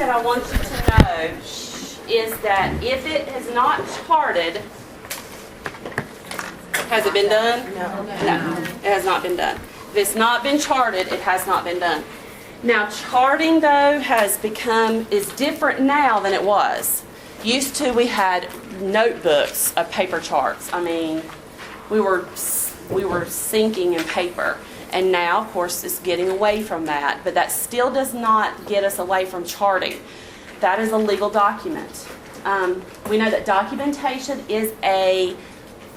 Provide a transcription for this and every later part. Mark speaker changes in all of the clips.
Speaker 1: That I want you to know is that if it is not charted, has it been done?
Speaker 2: No.
Speaker 1: No, it has not been done. If it's not been charted, it has not been done. Now, charting, though, is different now than it was. Used to, we had notebooks of paper charts. I mean, we were sinking in paper. And now, of course, it's getting away from that. But that still does not get us away from charting. That is a legal document. We know that documentation is a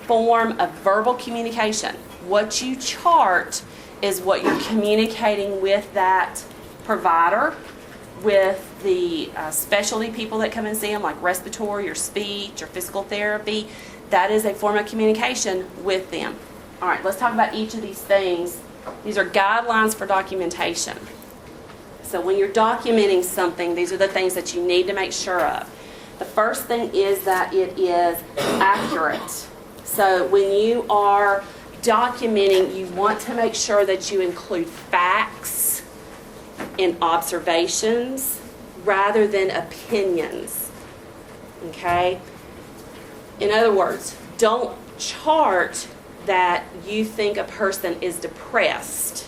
Speaker 1: form of verbal communication. What you chart is what you're communicating with that provider, with the specialty people that come and see them, like respiratory or speech or physical therapy. That is a form of communication with them. All right, let's talk about each of these things. These are guidelines for documentation. So when you're documenting something, these are the things that you need to make sure of. The first thing is that it is accurate. So when you are documenting, you want to make sure that you include facts and observations rather than opinions. Okay? In other words, don't chart that you think a person is depressed.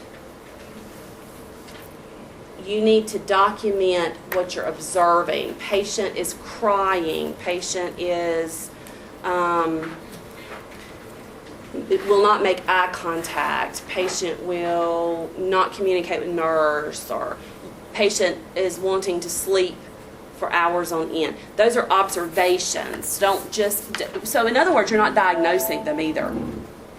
Speaker 1: You need to document what you're observing. Patient is crying. Patient is it will not make eye contact. Patient will not communicate with nurse, or patient is wanting to sleep for hours on end. Those are observations. So in other words, you're not diagnosing them either,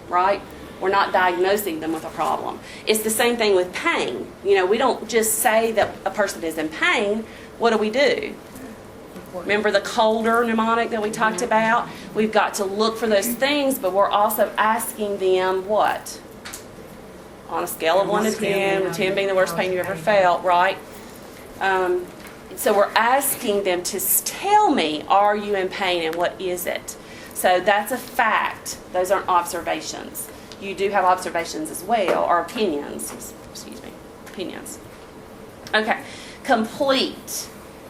Speaker 1: right? We're not diagnosing them with a problem. It's the same thing with pain. We don't just say that a person is in pain. What do? Remember the cold or mnemonic that we talked about? We've got to look for those things, but we're also asking them what? On a scale of 1 to 10, with 10 being the worst pain you ever felt, right? So we're asking them to tell me, are you in pain and what is it? So that's a fact. Those aren't observations. You do have observations as well, or opinions. Opinions. Okay, complete.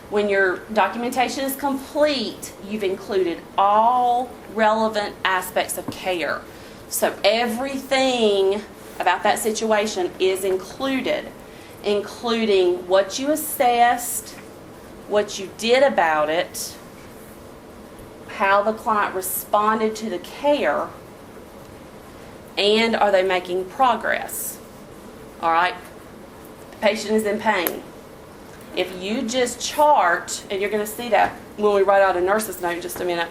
Speaker 1: When your documentation is complete, you've included all relevant aspects of care. So everything about that situation is included, including what you assessed, what you did about it, how the client responded to the care, and are they making progress? All right? The patient is in pain. If you just chart, and you're going to see that when we write out a nurse's note in just a minute,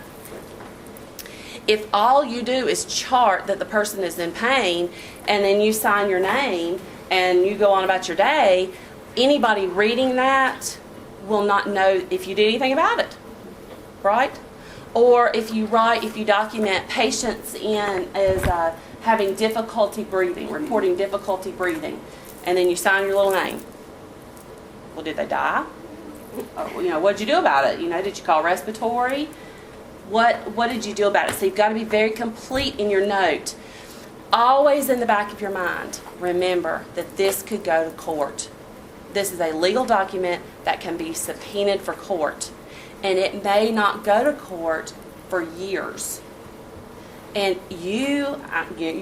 Speaker 1: if all you do is chart that the person is in pain, and then you sign your name and you go on about your day, anybody reading that will not know if you did anything about it, right? Or if you document patients as having difficulty breathing, reporting difficulty breathing, and then you sign your little name. Well, did they die? What did you do about it? Did you call respiratory? What did you do about it? So you've got to be very complete in your note. Always in the back of your mind, remember that this could go to court. This is a legal document that can be subpoenaed for court. And it may not go to court for years. And you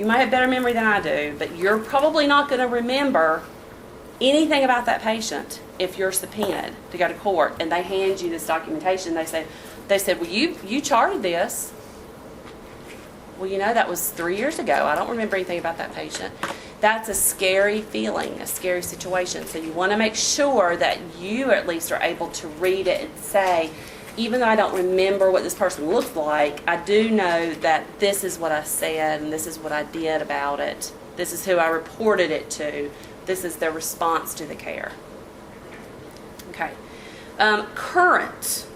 Speaker 1: might have better memory than I do, but you're probably not going to remember anything about that patient if you're subpoenaed to go to court and they hand you this documentation. They said, well, you charted this. Well, that was 3 years ago. I don't remember anything about that patient. That's a scary feeling, a scary situation. So you want to make sure that you at least are able to read it and say, even though I don't remember what this person looked like, I do know that this is what I said and this is what I did about it. This is who I reported it to. This is their response to the care. Okay. Current.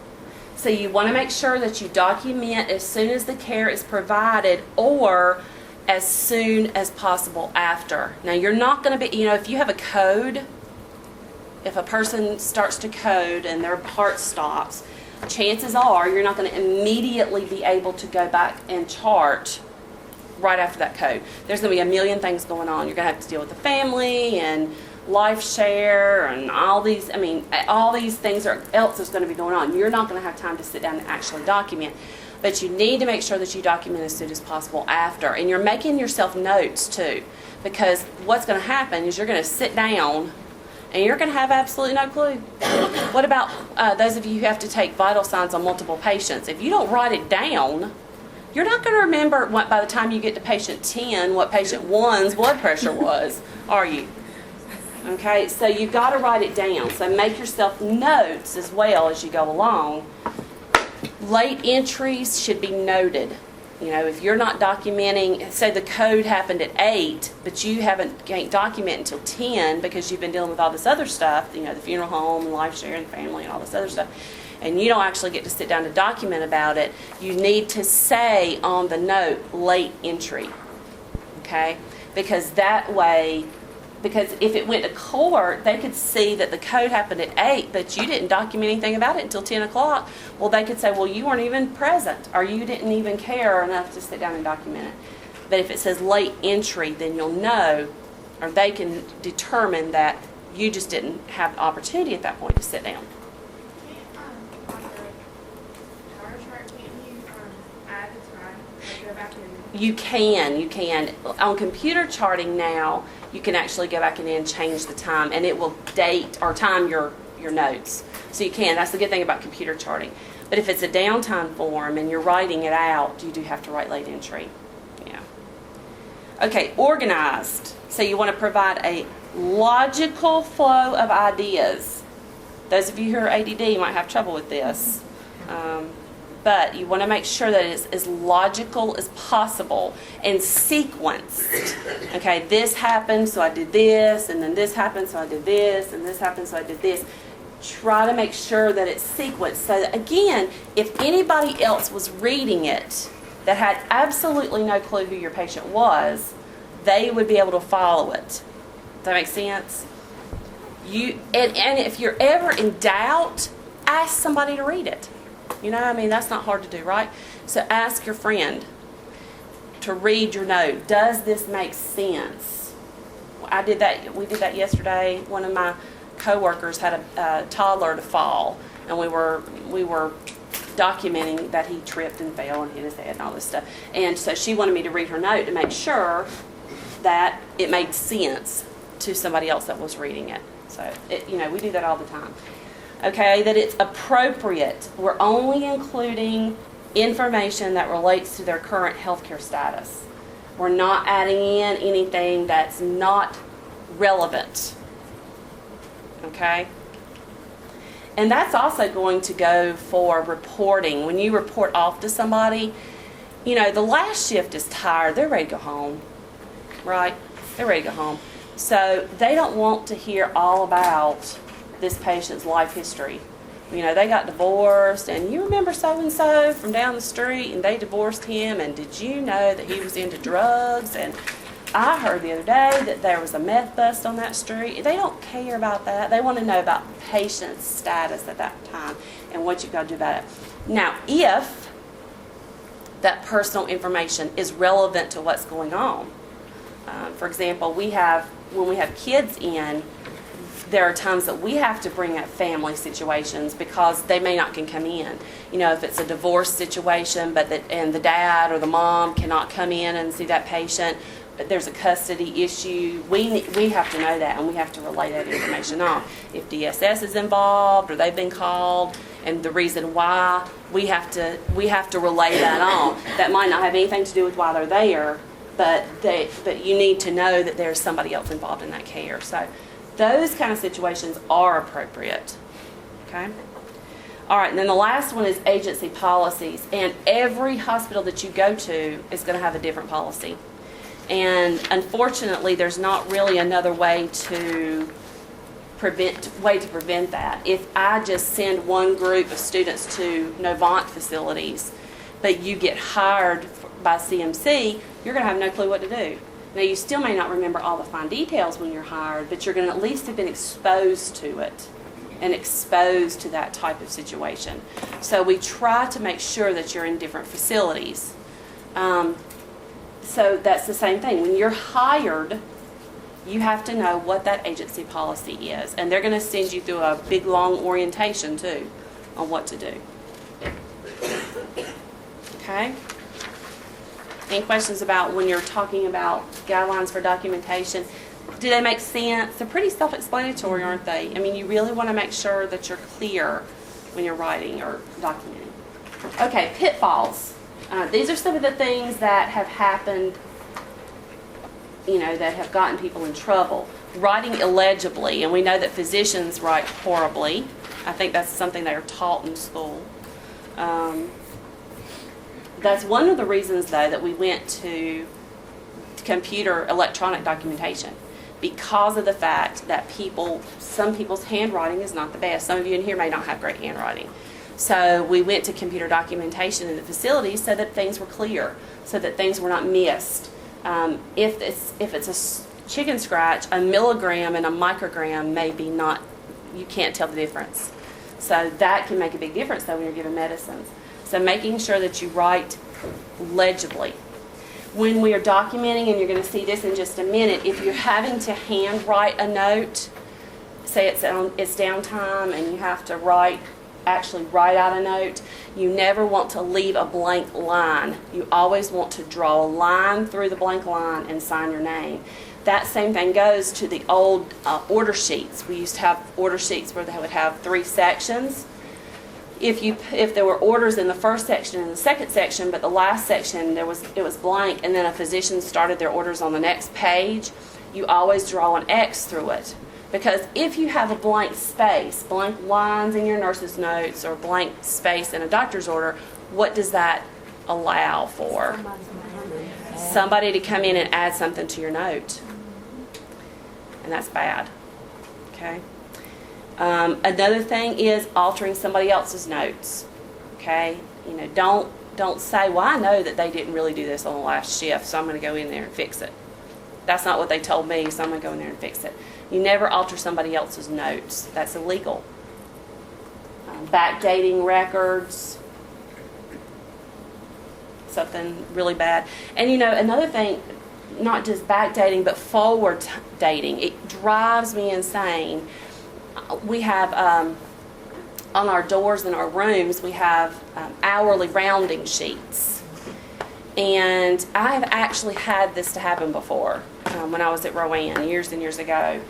Speaker 1: So you want to make sure that you document as soon as the care is provided or as soon as possible after. Now, you're not going to be, if you have a code, if a person starts to code and their heart stops, chances are you're not going to immediately be able to go back and chart right after that code. There's going to be a million things going on. You're going to have to deal with the family and life share and all these, all these things else is going to be going on. You're not going to have time to sit down and actually document. But you need to make sure that you document as soon as possible after. And you're making yourself notes too. Because what's going to happen is you're going to sit down and you're going to have absolutely no clue. What about those of you who have to take vital signs on multiple patients? If you don't write it down, you're not going to remember by the time you get to patient 10 what patient 1's blood pressure was, are you? Okay, so you've got to write it down. So make yourself notes as well as you go along. Late entries should be noted. You know, if you're not documenting, say the code happened at 8, but you can't document until 10 because you've been dealing with all this other stuff, you know, the funeral home, life share, and family, and all this other stuff, and you don't actually get to sit down to document about it, you need to say on the note, late entry, okay? Because that way, because if it went to court, they could see that the code happened at 8, but you didn't document anything about it until 10 o'clock. Well, they could say, well, you weren't even present, or you didn't even care enough to sit down and document it. But if it says late entry, then you'll know, or they can determine that you just didn't have the opportunity at that point to sit down. You can. On computer charting now, you can actually go back in and change the time, and it will date or time your notes. So you can. That's the good thing about computer charting. But if it's a downtime form and you're writing it out, you do have to write late entry. Yeah. Okay, organized. So you want to provide a logical flow of ideas. Those of you who are ADD might have trouble with this. But you want to make sure that it's as logical as possible and sequenced. Okay, this happened, so I did this, and then this happened, so I did this, and this happened, so I did this. Try to make sure that it's sequenced. So that, again, if anybody else was reading it that had absolutely no clue who your patient was, they would be able to follow it. Does that make sense? And if you're ever in doubt, ask somebody to read it. You know, that's not hard to do, right? So ask your friend to read your note. Does this make sense? We did that yesterday. One of my coworkers had a toddler to fall, and we were documenting that he tripped and fell and hit his head and all this stuff. And so she wanted me to read her note to make sure that it made sense to somebody else that was reading it. So, we do that all the time. Okay, that it's appropriate. We're only including information that relates to their current healthcare status. We're not adding in anything that's not relevant. Okay? And that's also going to go for reporting. When you report off to somebody, the last shift is tired. They're ready to go home. Right? They're ready to go home. So they don't want to hear all about this patient's life history. They got divorced, and you remember so-and-so from down the street, and they divorced him, and did you know that he was into drugs? And I heard the other day that there was a meth bust on that street. They don't care about that. They want to know about the patient's status at that time and what you've got to do about it. Now, if that personal information is relevant to what's going on, for example, when we have kids in, there are times that we have to bring up family situations because they may not can come in. If it's a divorce situation, and the dad or the mom cannot come in and see that patient, but there's a custody issue, we have to know that, and we have to relay that information on. If DSS is involved or they've been called, and the reason why, we have to relay that on. That might not have anything to do with why they're there, but you need to know that there's somebody else involved in that care. So those kind of situations are appropriate. Okay? All right, and then the last one is agency policies. And every hospital that you go to is going to have a different policy. And unfortunately, there's not really another way to prevent that. If I just send one group of students to Novant facilities, but you get hired by CMC, you're going to have no clue what to do. Now, you still may not remember all the fine details when you're hired, but you're going to at least have been exposed to it and exposed to that type of situation. So we try to make sure that you're in different facilities. So that's the same thing. When you're hired, you have to know what that agency policy is. And they're going to send you through a big, long orientation, too, on what to do. Okay? Any questions about when you're talking about guidelines for documentation? Do they make sense? They're pretty self-explanatory, aren't they? I mean, you really want to make sure that you're clear when you're writing or documenting. Okay, pitfalls. These are some of the things that have happened, that have gotten people in trouble. Writing illegibly, and we know that physicians write horribly. I think that's something they are taught in school. That's one of the reasons, though, that we went to computer electronic documentation, because of the fact that some people's handwriting is not the best. Some of you in here may not have great handwriting. So we went to computer documentation in the facilities so that things were clear, so that things were not missed. If it's a chicken scratch, a milligram and a microgram maybe not, you can't tell the difference. So that can make a big difference, though, when you're giving medicines. So making sure that you write legibly. When we are documenting, and you're going to see this in just a minute, if you're having to hand write a note, say it's downtime and you have to actually write out a note, you never want to leave a blank line. You always want to draw a line through the blank line and sign your name. That same thing goes to the old order sheets. We used to have order sheets where they would have 3 sections. If there were orders in the first section and the second section, but the last section it was blank, and then a physician started their orders on the next page, you always draw an X through it. Because if you have a blank space, blank lines in your nurse's notes, or blank space in a doctor's order, what does that allow for? Somebody to come in and add something to your note. And that's bad. Okay? Another thing is altering somebody else's notes. Okay? Don't say, well, I know that they didn't really do this on the last shift, so I'm going to go in there and fix it. That's not what they told me, so I'm going to go in there and fix it. You never alter somebody else's notes. That's illegal. Backdating records. Something really bad. And another thing, not just backdating, but forward dating. It drives me insane. We have, on our doors in our rooms, we have hourly rounding sheets. And I have actually had this to happen before when I was at Rowan years and years ago.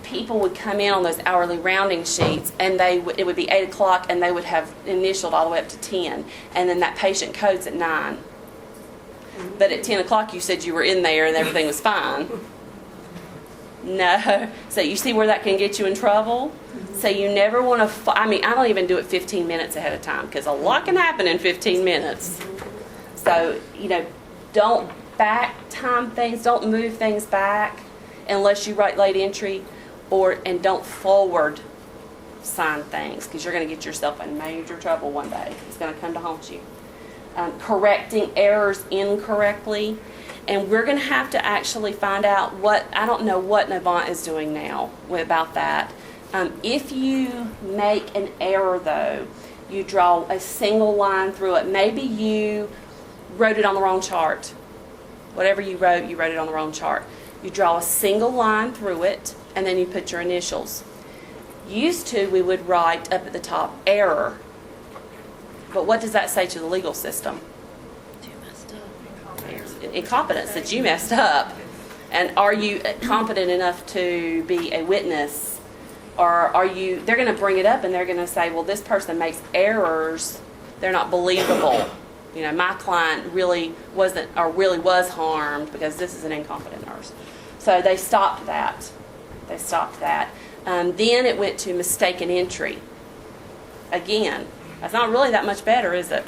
Speaker 1: People would come in on those hourly rounding sheets, and it would be 8 o'clock, and they would have initialed all the way up to 10, and then that patient codes at 9. But at 10 o'clock, you said you were in there and everything was fine. No. So you see where that can get you in trouble? So you never want to, I don't even do it 15 minutes ahead of time, because a lot can happen in 15 minutes. So, don't back time things, don't move things back unless you write late entry, and don't forward sign things, because you're going to get yourself in major trouble one day. It's going to come to haunt you. Correcting errors incorrectly. And we're going to have to actually find out I don't know what Novant is doing now about that. If you make an error, though, you draw a single line through it. Maybe you wrote it on the wrong chart. Whatever you wrote it on the wrong chart. You draw a single line through it, and then you put your initials. Used to, we would write up at the top, error. But what does that say to the legal system? Incompetence, that you messed up. And are you competent enough to be a witness? Or they're going to bring it up and they're going to say, well, this person makes errors, they're not believable. My client really wasn't, or really was harmed, because this is an incompetent nurse. So they stopped that. Then it went to mistaken entry. Again, that's not really that much better, is it?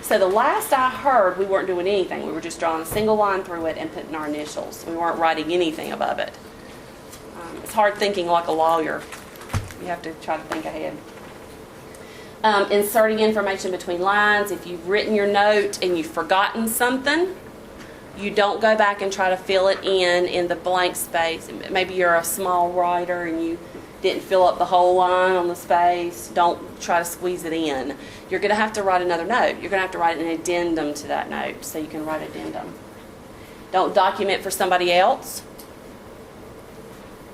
Speaker 1: So the last I heard, we weren't doing anything. We were just drawing a single line through it and putting our initials. We weren't writing anything above it. It's hard thinking like a lawyer. You have to try to think ahead. Inserting information between lines. If you've written your note and you've forgotten something, you don't go back and try to fill it in the blank space. Maybe you're a small writer and you didn't fill up the whole line on the space. Don't try to squeeze it in. You're going to have to write another note. You're going to have to write an addendum to that note, so you can write addendum. Don't document for somebody else.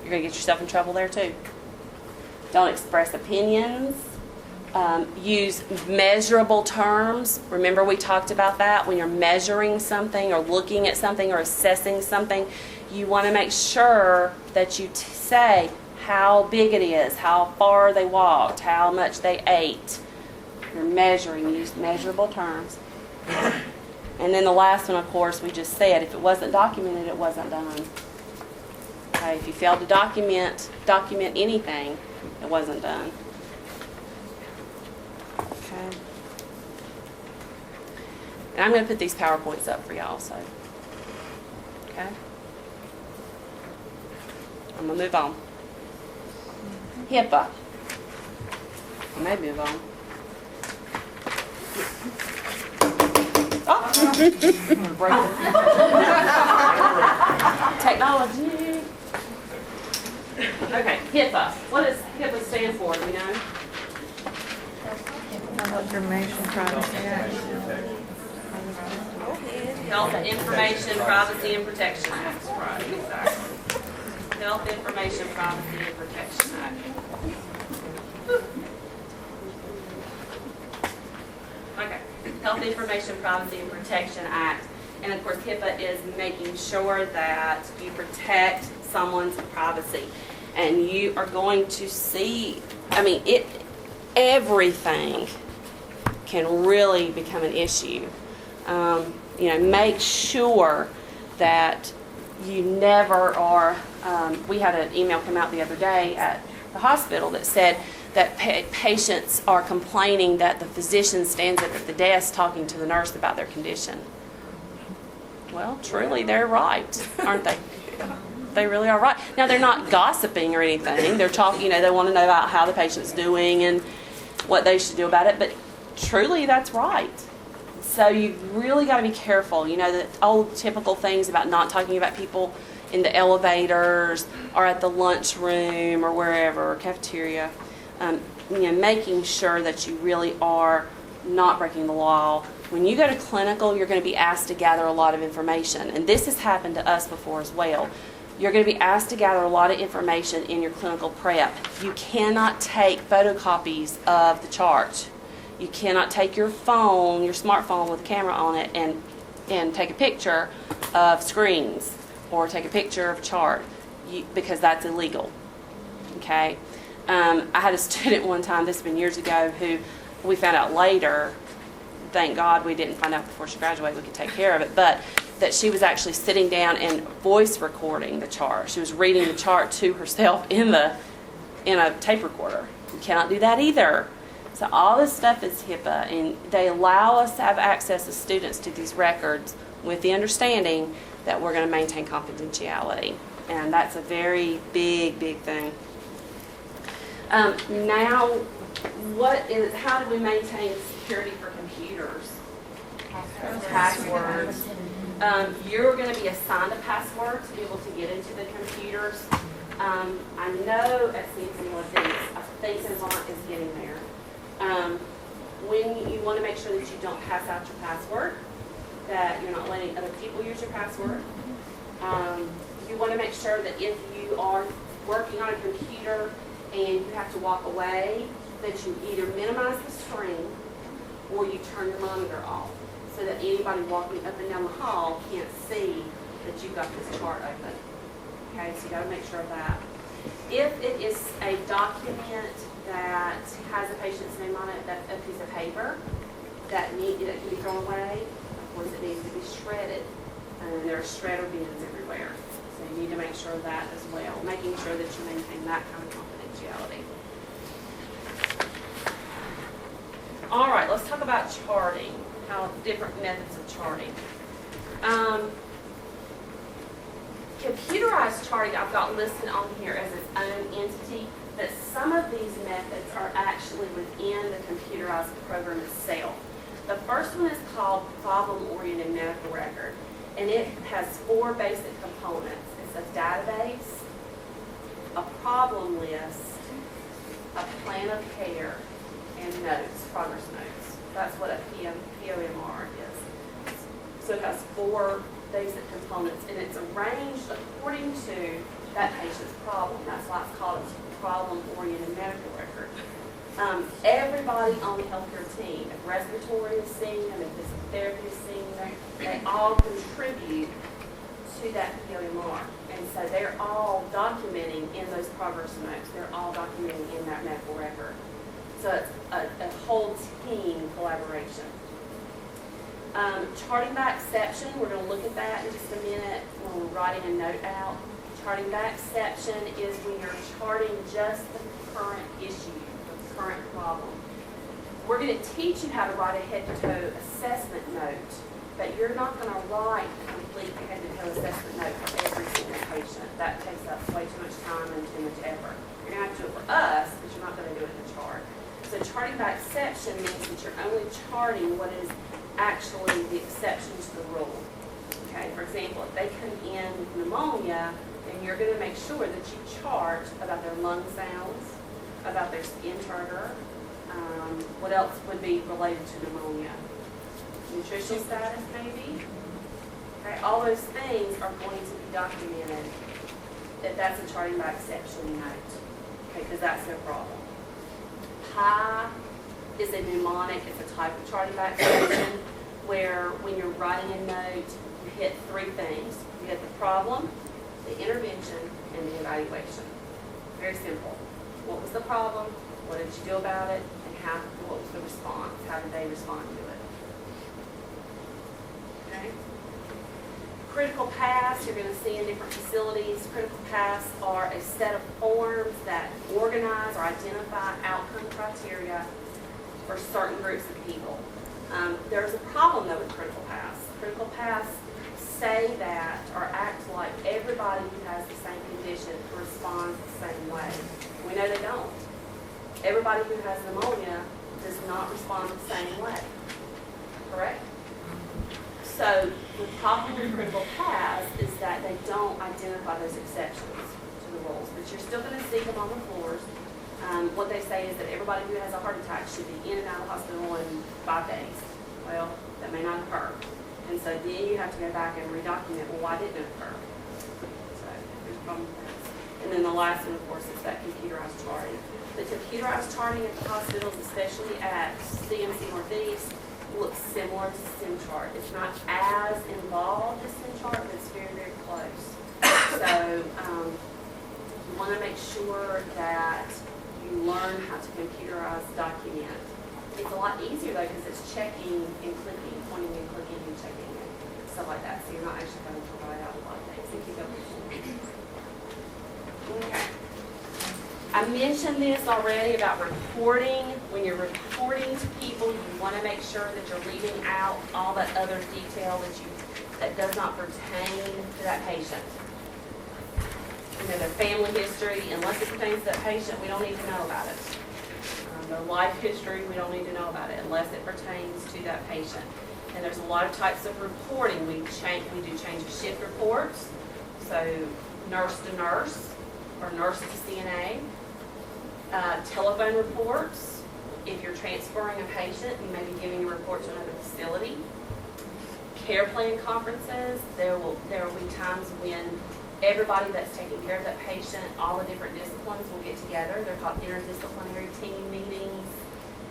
Speaker 1: You're going to get yourself in trouble there too. Don't express opinions. Use measurable terms. Remember we talked about that when you're measuring something or looking at something or assessing something. You want to make sure that you say how big it is, how far they walked, how much they ate. You're measuring. Use measurable terms. And then the last one, of course, we just said, if it wasn't documented, it wasn't done. Okay, if you failed to document anything, it wasn't done. Okay. And I'm going to put these PowerPoints up for y'all, so. Okay. I'm going to move on. HIPAA. I may move on. Oh. Technology. Okay, HIPAA. What does HIPAA stand for? Do we know?
Speaker 2: Information Privacy Act.
Speaker 1: Health Information Privacy and Protection Act. Right, exactly. Health Information Privacy and Protection Act. Okay, Health Information Privacy and Protection Act. And of course, HIPAA is making sure that you protect someone's privacy. And you are going to see, everything can really become an issue. Make sure that you never are, we had an email come out the other day at the hospital that said that patients are complaining that the physician stands up at the desk talking to the nurse about their condition. Well, truly, they're right, aren't they? They really are right. Now, they're not gossiping or anything. They're talking, they want to know about how the patient's doing and what they should do about it. But truly, that's right. So you've really got to be careful. The old typical things about not talking about people in the elevators or at the lunchroom or wherever, or cafeteria. Making sure that you really are not breaking the law. When you go to clinical, you're going to be asked to gather a lot of information. And this has happened to us before as well. You're going to be asked to gather a lot of information in your clinical prep. You cannot take photocopies of the chart. You cannot take your phone, your smartphone with a camera on it, and take a picture of screens or take a picture of a chart because that's illegal. Okay? I had a student one time, this has been years ago, who we found out later, thank God we didn't find out before she graduated, we could take care of it, but that she was actually sitting down and voice recording the chart. She was reading the chart to herself in a tape recorder. You cannot do that either. So all this stuff is HIPAA, and they allow us to have access as students to these records with the understanding that we're going to maintain confidentiality. And that's a very big, big thing. Now, how do we maintain security for computers? Passwords. You're going to be assigned a password to be able to get into the computers. I know at CNC Northeast, I think Savant is getting there. When you want to make sure that you don't pass out your password, that you're not letting other people use your password. You want to make sure that if you are working on a computer and you have to walk away, that you either minimize the screen or you turn your monitor off so that anybody walking up and down the hall can't see that you've got this chart open. Okay, so you got to make sure of that. If it is a document that has a patient's name on it, that's a piece of paper that can be thrown away, of course it needs to be shredded. And there are shredder bins everywhere. So you need to make sure of that as well, making sure that you maintain that kind of confidentiality. All right, let's talk about charting, how different methods of charting. Computerized charting I've got listed on here as its own entity, but some of these methods are actually within the computerized program itself. The first one is called Problem-Oriented Medical Record, and it has 4 basic components. It's a database, a problem list, a plan of care, and notes, progress notes. That's what a POMR is. So it has 4 basic components, and it's arranged according to that patient's problem. That's why it's called a problem-oriented medical record. Everybody on the healthcare team, if respiratory is seeing them, if physical therapy is seeing them, they all contribute to that POMR. And so they're all documenting in those progress notes. They're all documenting in that medical record. So it's a whole team collaboration. Charting by exception, we're going to look at that in just a minute when we're writing a note out. Charting by exception is when you're charting just the current issue, the current problem. We're going to teach you how to write a head-to-toe assessment note, but you're not going to write a complete head-to-toe assessment note for every single patient. That takes up way too much time and too much effort. You're going to have to do it for us, but you're not going to do it in the chart. So charting by exception means that you're only charting what is actually the exception to the rule. Okay, for example, if they come in with pneumonia, then you're going to make sure that you chart about their lung sounds, about their skin turgor, what else would be related to pneumonia? Nutritional status, maybe? Okay, all those things are going to be documented if that's a charting by exception note, okay, because that's their problem. HIPAA is a mnemonic. It's a type of charting by exception where when you're writing a note, you hit three things. You hit the problem, the intervention, and the evaluation. Very simple. What was the problem? What did you do about it? And what was the response? How did they respond to it? Okay. Critical paths, you're going to see in different facilities. Critical paths are a set of forms that organize or identify outcome criteria for certain groups of people. There's a problem, though, with critical paths. Critical paths say that or act like everybody who has the same condition responds the same way. We know they don't. Everybody who has pneumonia does not respond the same way. Correct? So the problem with critical paths is that they don't identify those exceptions to the rules, but you're still going to see them on the floors. What they say is that everybody who has a heart attack should be in and out of the hospital in 5 days. Well, that may not occur. And so then you have to go back and redocument, well, why didn't it occur? So there's a problem with that. And then the last one, of course, is that computerized charting. The computerized charting at the hospitals, especially at CMC Northeast, looks similar to SimChart. It's not as involved as SimChart, but it's very, very close. So you want to make sure that you learn how to computerize document. It's a lot easier though because it's checking and clicking, pointing and clicking and checking and stuff like that. So you're not actually having to write out a lot of things and keep up with it. Okay. I mentioned this already about reporting. When you're reporting to people, you want to make sure that you're leaving out all that other detail that does not pertain to that patient. You know, their family history, unless it pertains to that patient, we don't need to know about it. Their life history, we don't need to know about it unless it pertains to that patient. And there's a lot of types of reporting. We do change of shift reports, so nurse to nurse or nurse to CNA. Telephone reports. If you're transferring a patient, you may be giving a report to another facility. Care plan conferences. There will be times when everybody that's taking care of that patient, all the different disciplines will get together. They're called interdisciplinary team meetings.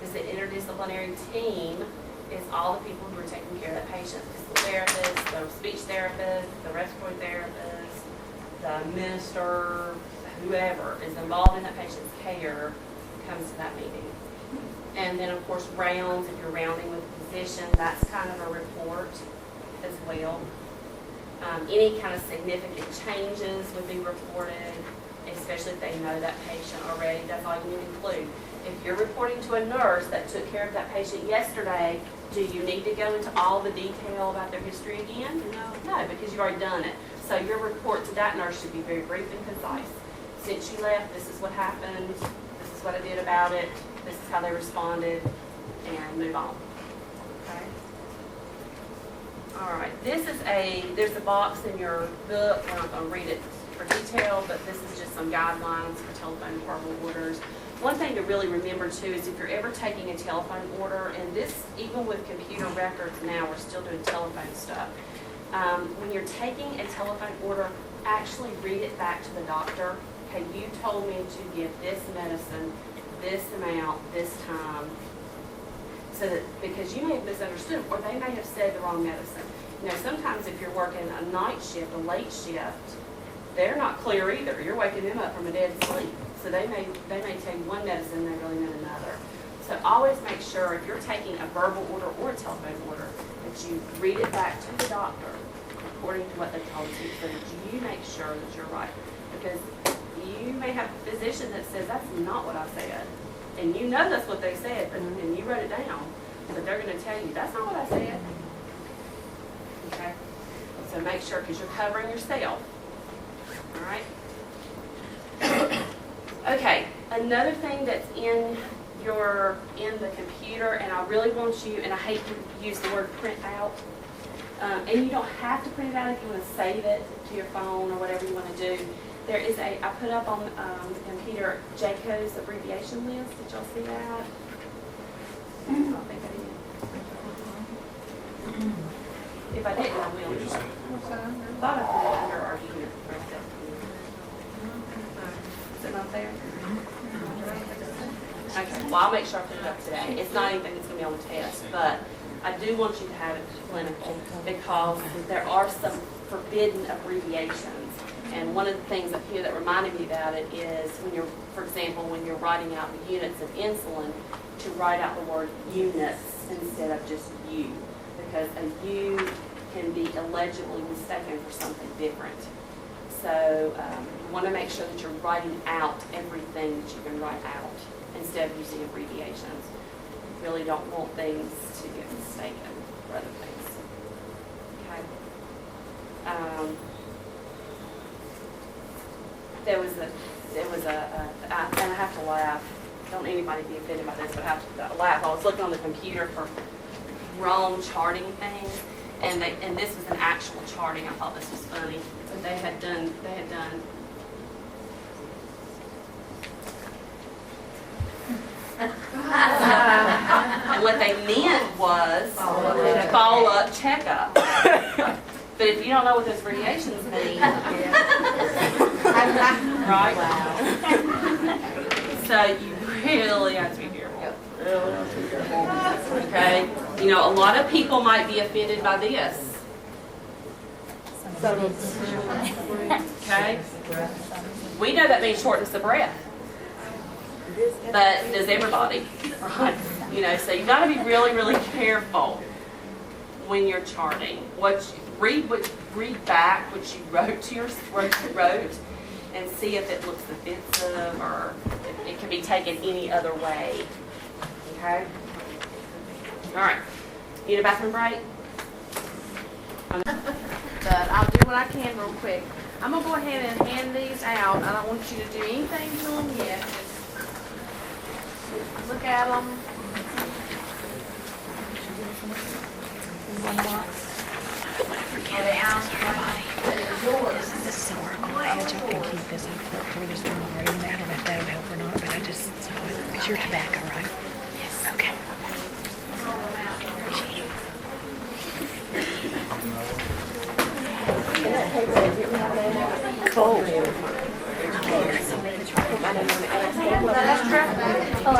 Speaker 1: Because the interdisciplinary team is all the people who are taking care of that patient. Physical therapist, the speech therapist, the respiratory therapist, the minister, whoever is involved in that patient's care comes to that meeting. And then, of course, rounds, if you're rounding with a physician, that's kind of a report as well. Any kind of significant changes would be reported, especially if they know that patient already. That's all you need to include. If you're reporting to a nurse that took care of that patient yesterday, do you need to go into all the detail about their history again? No, because you've already done it. So your report to that nurse should be very brief and concise. Since you left, this is what happened, this is what I did about it, this is how they responded, and move on. Okay? All right, there's a box in your book. We're not going to read it for detail, but this is just some guidelines for telephone verbal orders. One thing to really remember too is if you're ever taking a telephone order, and this, even with computer records now, we're still doing telephone stuff. When you're taking a telephone order, actually read it back to the doctor. Okay, you told me to give this medicine, this amount, this time. So that, because you may have misunderstood, or they may have said the wrong medicine. You know, sometimes if you're working a night shift, a late shift, they're not clear either. You're waking them up from a dead sleep. So they may tell you one medicine, they really meant another. So always make sure if you're taking a verbal order or a telephone order, that you read it back to the doctor according to what they told you, so that you make sure that you're right. Because you may have a physician that says, that's not what I said. And you know that's what they said, but, and you wrote it down. But they're going to tell you, that's not what I said. Okay? So make sure, because you're covering yourself. All right? Okay, another thing that's in the computer, and I really want you, and I hate to use the word print out, and you don't have to print it out if you want to save it to your phone or whatever you want to do. There is I put up on the computer JCO's abbreviation list. Did y'all see that? I don't think I did. If I didn't, I will. I thought I put it under our unit. Is it not there? Okay, well, I'll make sure I put it up today. It's not anything that's going to be on the test, but I do want you to have it clinical because there are some forbidden abbreviations. And one of the things up here that reminded me about it is when you're, for example, when you're writing out the units of insulin, to write out the word units instead of just U, because a U can be illegibly mistaken for something different. So you want to make sure that you're writing out everything that you can write out instead of using abbreviations. You really don't want things to get mistaken for other things. Okay. There was and I have to laugh. Don't anybody be offended by this, but I have to laugh. I was looking on the computer for wrong charting things, and this was an actual charting. I thought this was funny, but they had done. And what they meant was follow-up checkup. But if you don't know what those abbreviations mean, right? So you really have to be careful. Okay? You know, a lot of people might be offended by this. Okay? We know that means shortness of breath. But does everybody? Right? You know, so you got to be really, really careful when you're charting. Read back what you wrote and see if it looks offensive or if it can be taken any other way. Okay? All right. Need a bathroom break?
Speaker 2: But I'll do what I can real quick. I'm going to go ahead and hand these out. I don't want you to do anything to them yet. Just look at them.
Speaker 3: Forget it out, everybody. This is so cool. I hope y'all can keep this up for this tomorrow. Even I don't know if that'll help or not, but I just saw it. It's your tobacco, right? Yes. Okay. Cool.
Speaker 2: Oh,